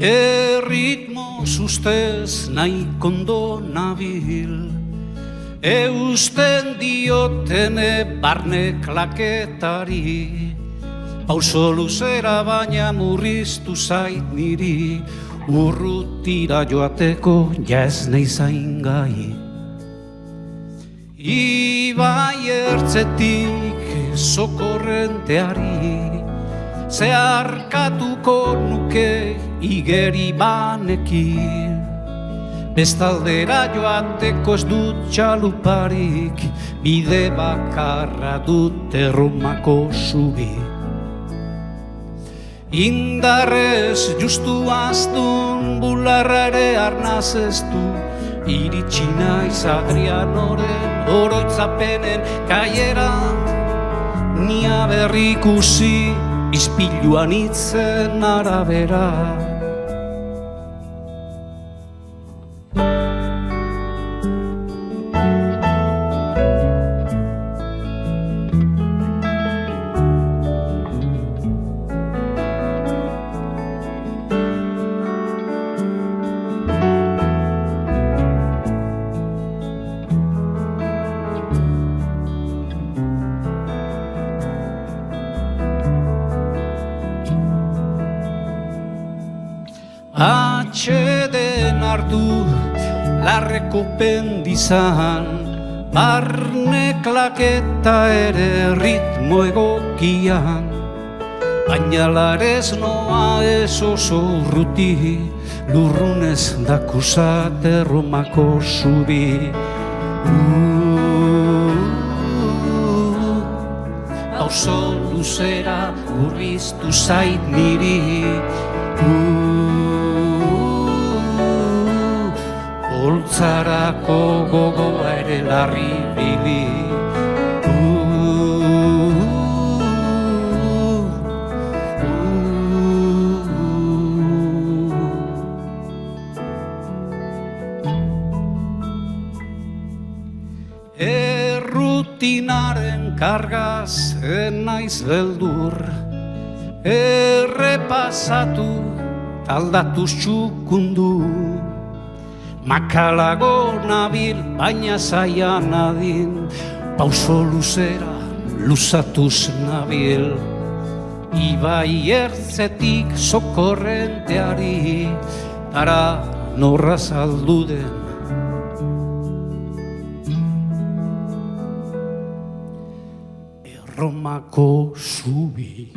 Erritmo sustez nahi kondo nabil, eusten diotene barne klaketari, pauso luzera baina murriztu zait niri, urrutira joateko ja ez naiz hain gai. Ibai ertzetik sokorrenteari, zeharkatuko nuke igeri banekin. Bestaldera joateko ez dut txaluparik, bide bakarra dut Erromako zubi. Indarrez justu astun, bularra ere arnaz ez du, iritsi naiz Adrianoren oroitzapenen kaiera, nia berrikusi ispiluan itzen arabera. Atxeden hartu larreko pendizan, barne klaketa ere ritmo egokian, baina larez noa ez oso urruti, lurrunez dakusat Erromako zubi. Pauso luzera murriztu zait niri, holtzarako gogoa ere larri bili. Errutinaren kargaz naiz beldur, errepasatu aldatuz txukundu. Makalago nabil, baina zaian adin, pauso luzera luzatuz nabil. Ibai ertzetik sokorrenteari, ara norra zalduden. Erromako zubi.